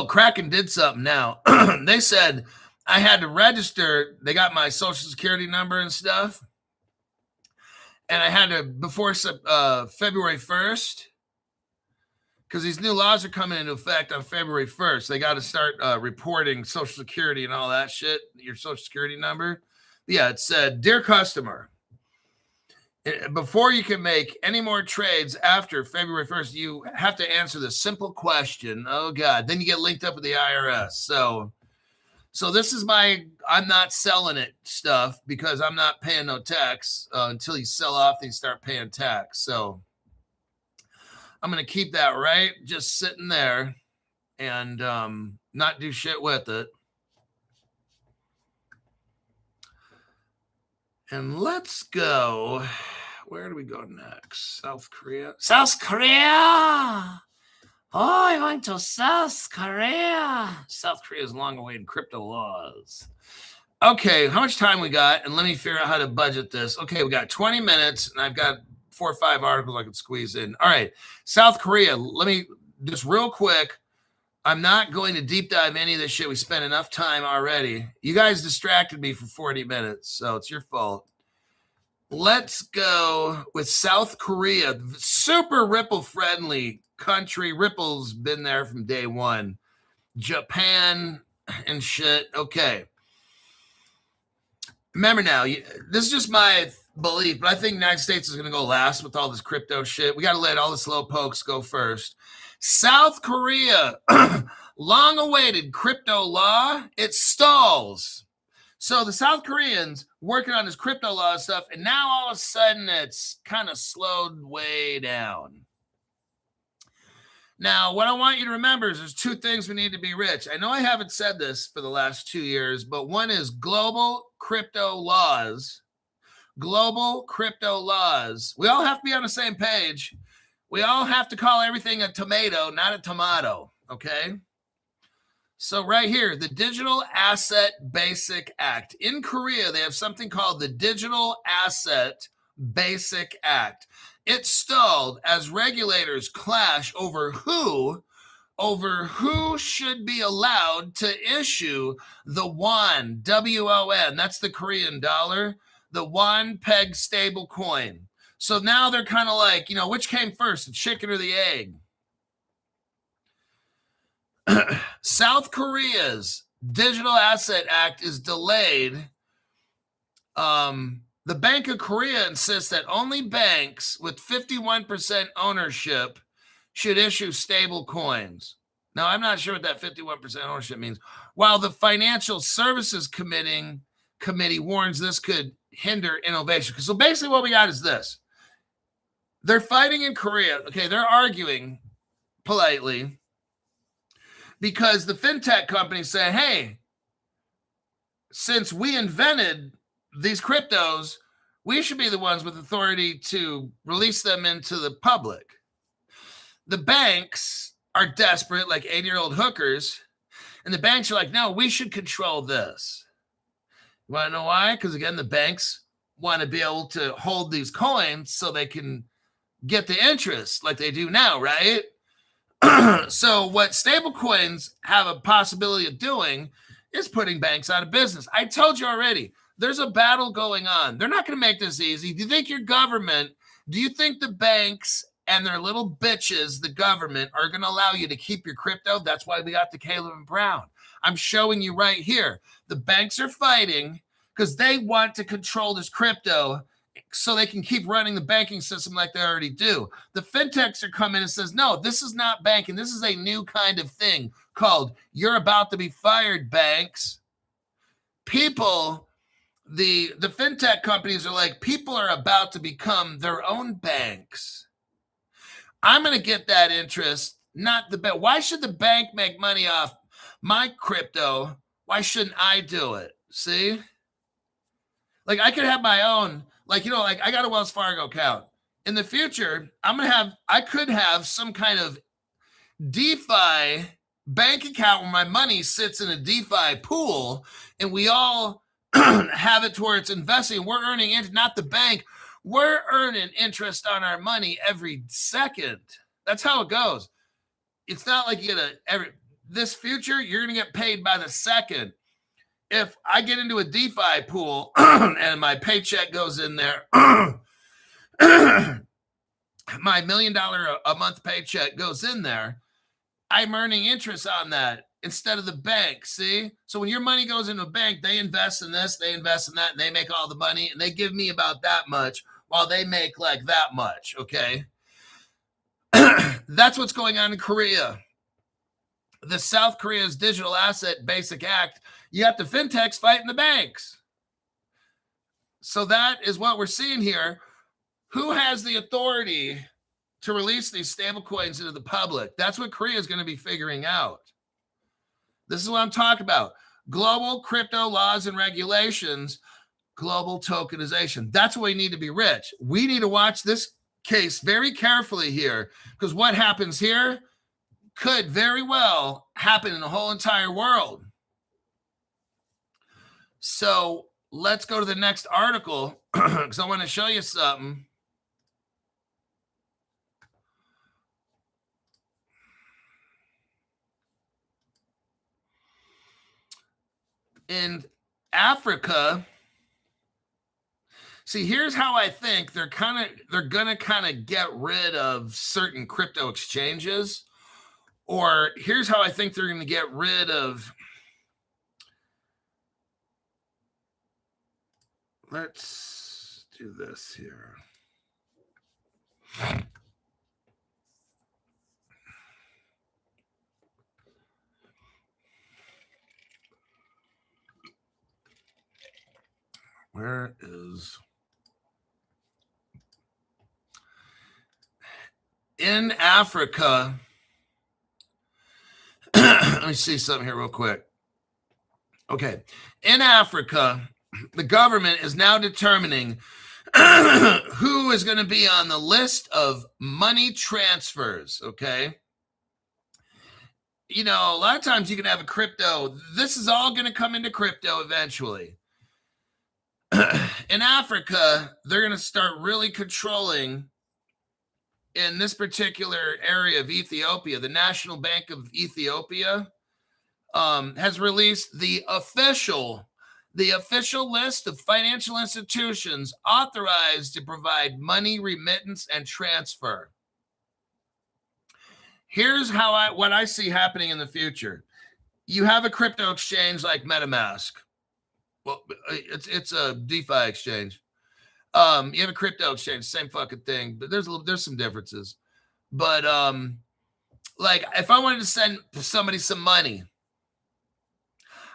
Kraken did something now. They said I had to register. They got my social security number and stuff. And I had to, before February 1st, because these new laws are coming into effect on February 1st. They got to start reporting Social Security and all that shit, your Social Security number. Yeah, it said, dear customer, before you can make any more trades after February 1st, you have to answer this simple question. Oh, God. Then you get linked up with the IRS. So this is I'm not selling it stuff because I'm not paying no tax until you sell off and you start paying tax. So I'm going to keep that right just sitting there and not do shit with it. And let's go. Where do we go next? South Korea. South Korea. Oh, I went to South Korea. South Korea's long-awaited crypto laws. Okay, how much time we got? And let me figure out how to budget this. Okay, we got 20 minutes, and I've got 4 or 5 articles I can squeeze in. All right, South Korea. Let me just real quick. I'm not going to deep dive any of this shit. We spent enough time already. You guys distracted me for 40 minutes, so it's your fault. Let's go with South Korea. Super Ripple-friendly country. Ripple's been there from day one. Japan and shit. Okay. Remember now, this is just my belief, but I think the United States is going to go last with all this crypto shit. We got to let all the slow pokes go first. South Korea, long-awaited crypto law, it stalls. So the South Koreans working on this crypto law stuff, and now all of a sudden it's kind of slowed way down. Now, what I want you to remember is there's 2 things we need to be rich. I know I haven't said this for the last 2 years, but one is global crypto laws. Global crypto laws. We all have to be on the same page. We all have to call everything a tomato, not a tomato, okay? So right here, the Digital Asset Basic Act. In Korea, they have something called the Digital Asset Basic Act. It stalled as regulators clash over who should be allowed to issue the won, W-O-N, that's the Korean dollar, the won peg stable coin. So now they're kind of like, which came first, the chicken or the egg? South Korea's Digital Asset Act is delayed. The Bank of Korea insists that only banks with 51% ownership should issue stable coins. Now, I'm not sure what that 51% ownership means. While the Financial Services Committee warns this could hinder innovation. So basically what we got is this. They're fighting in Korea. Okay, they're arguing politely because the fintech companies say, hey, since we invented these cryptos, we should be the ones with authority to release them into the public. The banks are desperate, like 80-year-old hookers, and the banks are like, no, we should control this. You want to know why? Because, again, the banks want to be able to hold these coins so they can get the interest like they do now, right? So what stable coins have a possibility of doing is putting banks out of business. I told you already, there's a battle going on. They're not going to make this easy. Do you think your government, do you think the banks and their little bitches, the government, are going to allow you to keep your crypto? That's why we got the Caleb and Brown. I'm showing you right here. The banks are fighting because they want to control this crypto so they can keep running the banking system like they already do. The fintechs are coming and says, no, this is not banking. This is a new kind of thing called you're about to be fired, banks. People, the fintech companies are like, people are about to become their own banks. I'm going to get that interest, not the bank. Why should the bank make money off my crypto? Why shouldn't I do it? See? Like I could have my own, like I got a Wells Fargo account. In the future, I could have some kind of DeFi bank account where my money sits in a DeFi pool and we all have it towards investing. We're earning interest, not the bank. We're earning interest on our money every second. That's how it goes. It's not like you get this future, you're going to get paid by the second. If I get into a DeFi pool and my paycheck goes in there, my $1 million a month paycheck goes in there, I'm earning interest on that instead of the bank. See? So when your money goes into a bank, they invest in this, they invest in that, and they make all the money, and they give me about that much while they make like that much. Okay. That's what's going on in Korea. The South Korea's Digital Asset Basic Act, you have the fintechs fighting the banks. So that is what we're seeing here. Who has the authority to release these stable coins into the public? That's what Korea is going to be figuring out. This is what I'm talking about. Global crypto laws and regulations, global tokenization. That's why we need to be rich. We need to watch this case very carefully here, because what happens here could very well happen in the whole entire world. So let's go to the next article, because I want to show you something. In Africa, see, here's how I think they're gonna kind of get rid of certain crypto exchanges, or here's how I think they're gonna get rid of. Let's do this here. Where is in Africa? Let me see something here real quick. Okay. In Africa, the government is now determining who is going to be on the list of money transfers. Okay. You know, a lot of times you can have a crypto. This is all going to come into crypto eventually. In Africa, they're going to start really controlling in this particular area of Ethiopia. The National Bank of Ethiopia has released the official list of financial institutions authorized to provide money remittance and transfer. Here's what I see happening in the future. You have a crypto exchange like MetaMask. Well, it's a DeFi exchange. You have a crypto exchange, same fucking thing, but there's some differences. But like if I wanted to send somebody some money,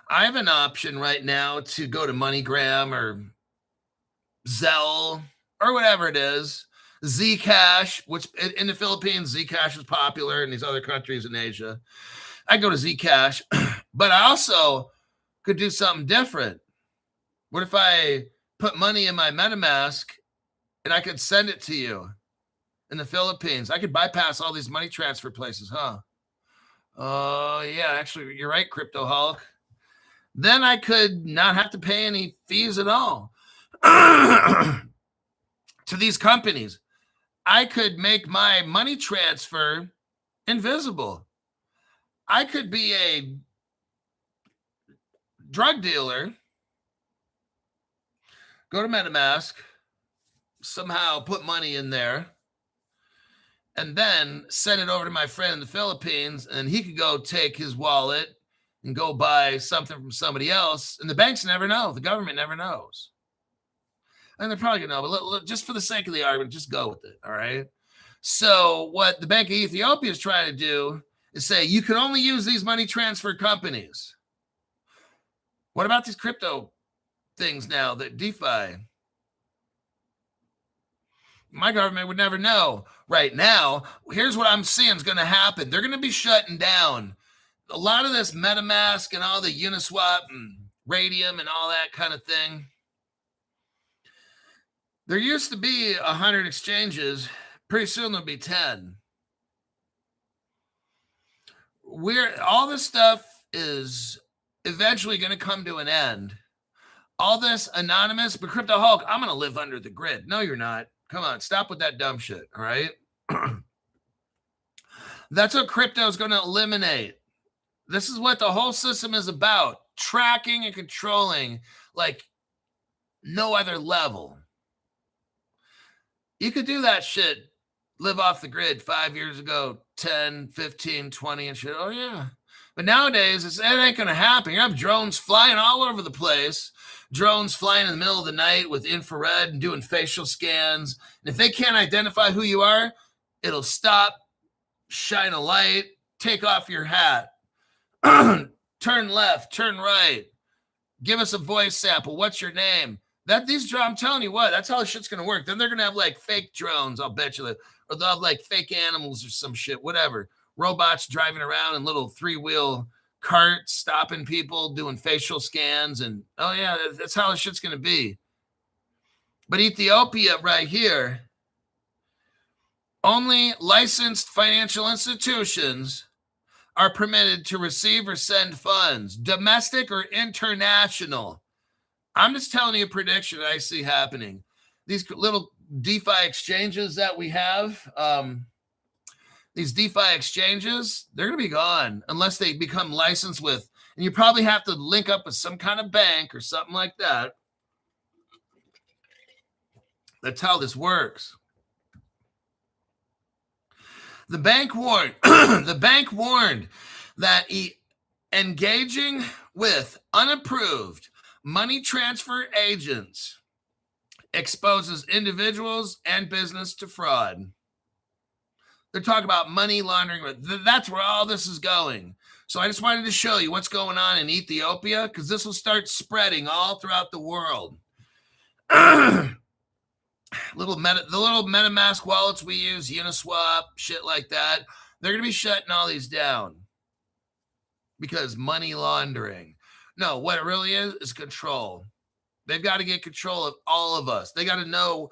I have an option right now to go to MoneyGram or Zelle or whatever it is, Zcash, which in the Philippines, Zcash is popular in these other countries in Asia. I go to Zcash, but I also could do something different. What if I put money in my MetaMask and I could send it to you in the Philippines? I could bypass all these money transfer places, huh? Oh, yeah, actually, you're right, Crypto Hulk. Then I could not have to pay any fees at all to these companies. I could make my money transfer invisible. I could be a drug dealer, go to MetaMask, somehow put money in there, and then send it over to my friend in the Philippines, and he could go take his wallet and go buy something from somebody else, and the banks never know. The government never knows. And they're probably going to know, but look, just for the sake of the argument, just go with it, all right? So what the Bank of Ethiopia is trying to do is say, you can only use these money transfer companies. What about these crypto things now, that DeFi? My government would never know. Right now, here's what I'm seeing is going to happen. They're going to be shutting down a lot of this MetaMask and all the Uniswap and Radium and all that kind of thing. There used to be 100 exchanges. Pretty soon there'll be 10. All this stuff is eventually going to come to an end. All this anonymous, but Crypto Hulk, I'm going to live under the grid. No, you're not. Come on, stop with that dumb shit, all right? That's what crypto is going to eliminate. This is what the whole system is about. Tracking and controlling like no other level. You could do that shit live off the grid 5 years ago, 10, 15, 20 and shit. Oh, yeah. But nowadays, it ain't going to happen. You have drones flying all over the place. Drones flying in the middle of the night with infrared and doing facial scans. And if they can't identify who you are, it'll stop, shine a light, take off your hat, turn left, turn right, give us a voice sample. What's your name? I'm telling you what, that's how the shit's going to work. Then they're going to have like fake drones, I'll bet you that. Or they'll have like fake animals or some shit, whatever. Robots driving around in little 3-wheel carts, stopping people, doing facial scans. And, oh, yeah, that's how the shit's going to be. But Ethiopia right here, only licensed financial institutions are permitted to receive or send funds, domestic or international. I'm just telling you a prediction I see happening. These little DeFi exchanges that we have, these DeFi exchanges, they're going to be gone unless they become licensed with, and you probably have to link up with some kind of bank or something like that. That's how this works. The bank warned, that engaging with unapproved money transfer agents exposes individuals and business to fraud. They're talking about money laundering. That's where all this is going. So I just wanted to show you what's going on in Ethiopia, because this will start spreading all throughout the world. The little MetaMask wallets we use, Uniswap, shit like that, they're going to be shutting all these down because money laundering. No, what it really is control. They've got to get control of all of us. They got to know.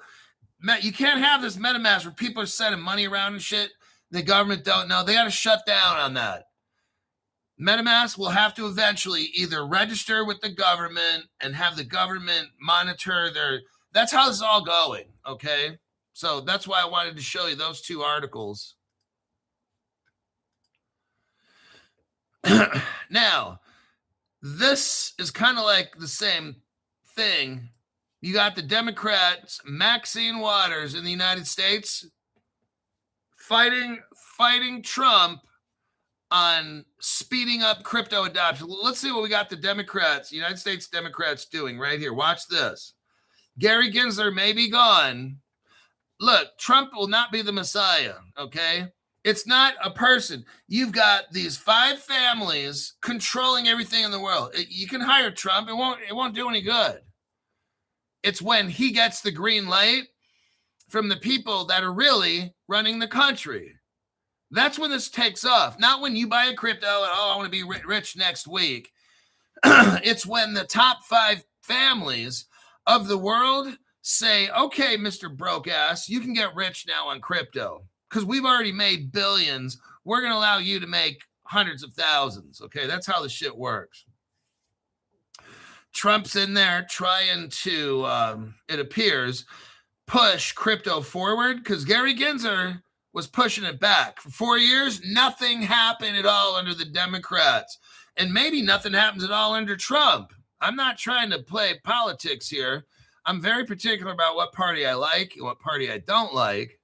You can't have this MetaMask where people are sending money around and shit. The government don't know. They got to shut down on that. MetaMask will have to eventually either register with the government and have the government monitor their. That's how this is all going, okay? So that's why I wanted to show you those two articles. Now, this is kind of like the same thing. You got the Democrats, Maxine Waters in the United States, fighting Trump on speeding up crypto adoption. Let's see what we got the Democrats, United States Democrats doing right here. Watch this. Gary Gensler may be gone. Look, Trump will not be the Messiah, okay? It's not a person. You've got these 5 families controlling everything in the world. You can hire Trump. It won't do any good. It's when he gets the green light from the people that are really running the country. That's when this takes off. Not when you buy a crypto and, I want to be rich next week. It's when the top 5 families of the world say, okay, Mr. Broke Ass, you can get rich now on crypto because we've already made billions. We're going to allow you to make hundreds of thousands. Okay, that's how the shit works. Trump's in there trying to, it appears, push crypto forward because Gary Gensler was pushing it back. For 4 years, nothing happened at all under the Democrats. And maybe nothing happens at all under Trump. I'm not trying to play politics here. I'm very particular about what party I like and what party I don't like.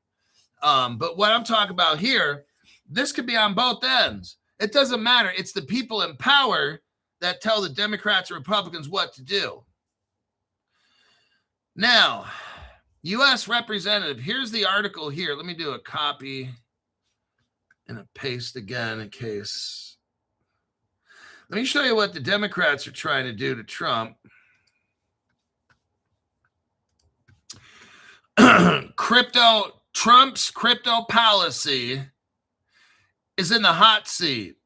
But what I'm talking about here, this could be on both ends. It doesn't matter. It's the people in power that tell the Democrats and Republicans what to do. Now, U.S. Representative, here's the article here. Let me do a copy and a paste again in case. Let me show you what the Democrats are trying to do to Trump. Trump's crypto policy is in the hot seat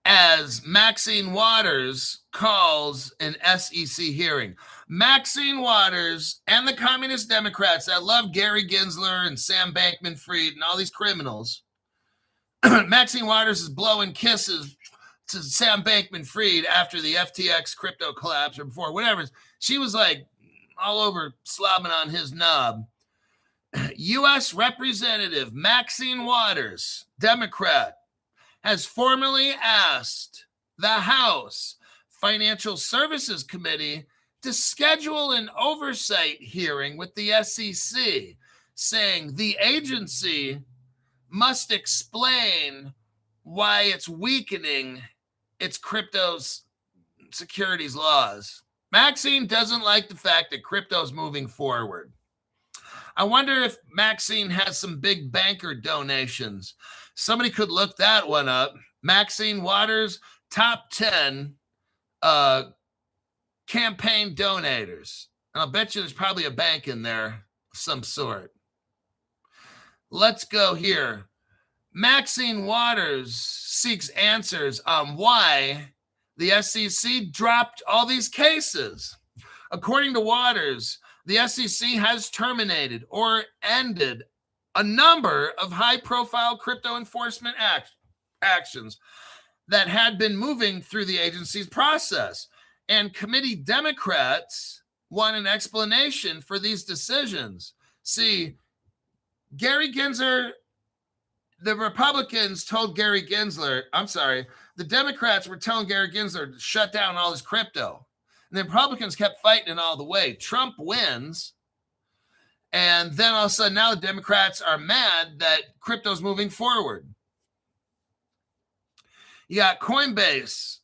as Maxine Waters calls an SEC hearing. Maxine Waters and the communist Democrats that love Gary Gensler and Sam Bankman-Fried and all these criminals. Maxine Waters is blowing kisses to Sam Bankman-Fried after the FTX crypto collapse or before, whatever. She was like all over slobbing on his knob. U.S. Representative Maxine Waters, Democrat, has formally asked the House Financial Services Committee to schedule an oversight hearing with the SEC, saying the agency must explain why it's weakening its crypto's securities laws. Maxine doesn't like the fact that crypto's moving forward. I wonder if Maxine has some big banker donations. Somebody could look that one up. Maxine Waters, top 10 campaign donators. And I'll bet you there's probably a bank in there of some sort. Let's go here. Maxine Waters seeks answers on why the SEC dropped all these cases. According to Waters, the SEC has terminated or ended a number of high-profile crypto enforcement actions that had been moving through the agency's process. And committee Democrats want an explanation for these decisions. See, Gary Gensler, the Republicans told Gary Gensler, the Democrats were telling Gary Gensler to shut down all his crypto. And the Republicans kept fighting it all the way. Trump wins. And then all of a sudden now the Democrats are mad that crypto's moving forward. You got Coinbase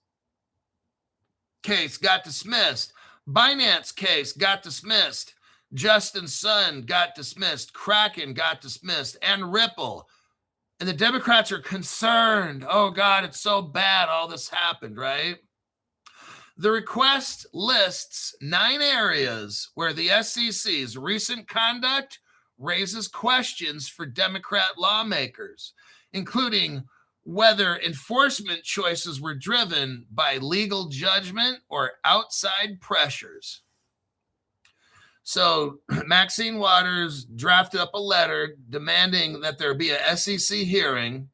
case got dismissed. Binance case got dismissed. Justin Sun got dismissed. Kraken got dismissed. And Ripple. And the Democrats are concerned. Oh, God, it's so bad all this happened, right? The request lists 9 areas where the SEC's recent conduct raises questions for Democrat lawmakers, including whether enforcement choices were driven by legal judgment or outside pressures. So Maxine Waters drafted up a letter demanding that there be a SEC hearing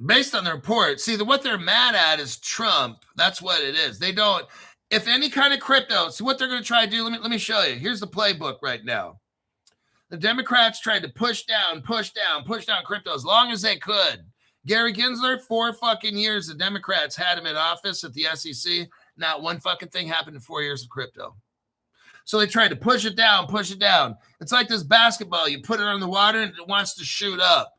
based on the report. See, what they're mad at is Trump. That's what it is. They don't, if any kind of crypto, see what they're going to try to do. Let me show you. Here's the playbook right now. The Democrats tried to push down crypto as long as they could. Gary Gensler, 4 fucking years the Democrats had him in office at the SEC. Not one fucking thing happened in 4 years of crypto. So they tried to push it down. It's like this basketball. You put it on the water and it wants to shoot up.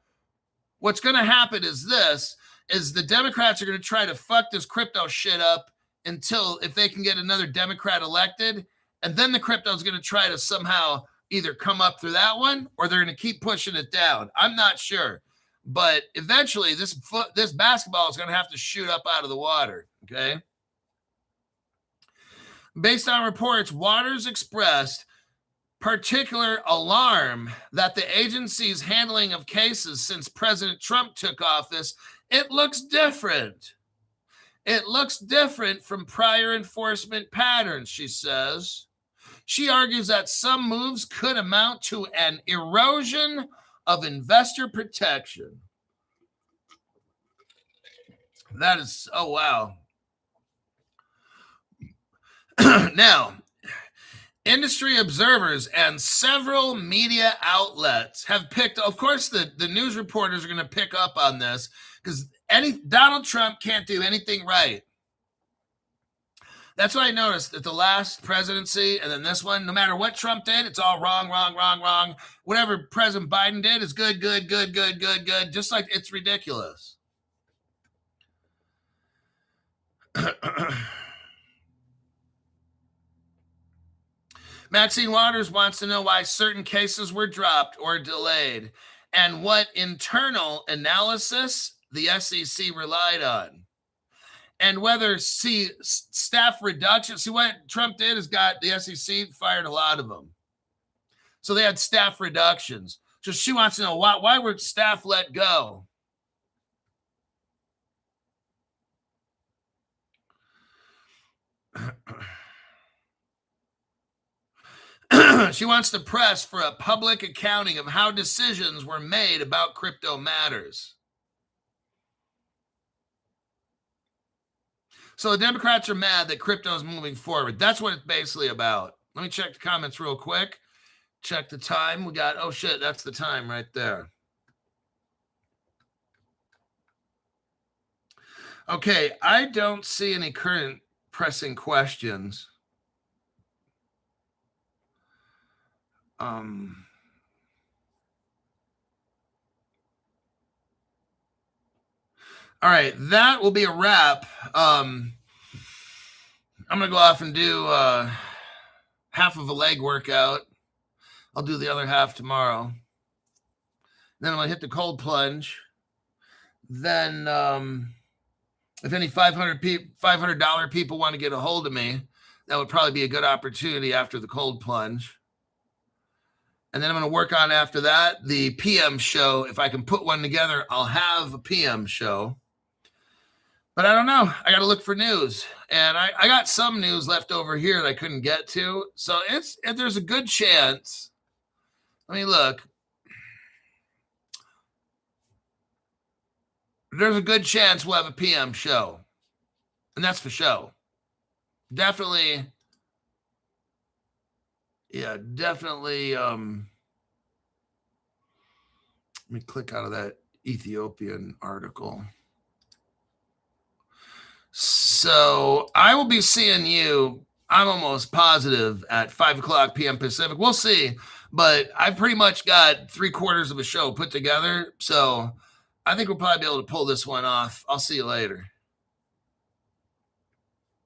What's going to happen is the Democrats are going to try to fuck this crypto shit up until if they can get another Democrat elected, and then the crypto is going to try to somehow either come up through that one or they're going to keep pushing it down. I'm not sure. But eventually this basketball is going to have to shoot up out of the water, okay? Based on reports, Waters expressed particular alarm that the agency's handling of cases since President Trump took office, it looks different. It looks different from prior enforcement patterns, she says. She argues that some moves could amount to an erosion of investor protection. That is, oh, wow. Now, industry observers and several media outlets have picked, of course, the news reporters are going to pick up on this because Donald Trump can't do anything right. That's what I noticed that the last presidency and then this one, no matter what Trump did, it's all wrong. Whatever President Biden did is good. Just like it's ridiculous. Maxine Waters wants to know why certain cases were dropped or delayed and what internal analysis the SEC relied on. And whether, staff reduction. See, what Trump did is got the SEC fired a lot of them. So they had staff reductions. So she wants to know why were staff let go? She wants to press for a public accounting of how decisions were made about crypto matters. So the Democrats are mad that crypto is moving forward. That's what it's basically about. Let me check the comments real quick. Check the time. We got, oh shit, that's the time right there. Okay, I don't see any current pressing questions. All right, that will be a wrap. I'm gonna go off and do half of a leg workout. I'll do the other half tomorrow. Then I'm gonna hit the cold plunge. Then if any $500 people want to get a hold of me, that would probably be a good opportunity after the cold plunge. And then I'm going to work on after that the PM show. If I can put one together, I'll have a PM show. But I don't know. I got to look for news. And I got some news left over here that I couldn't get to. So there's a good chance. Let me look. There's a good chance we'll have a PM show. And that's for show. Definitely. Yeah, definitely. Let me click out of that Ethiopian article. So I will be seeing you, I'm almost positive, at 5 o'clock p.m. Pacific. We'll see. But I've pretty much got 3/4 of a show put together. So I think we'll probably be able to pull this one off. I'll see you later.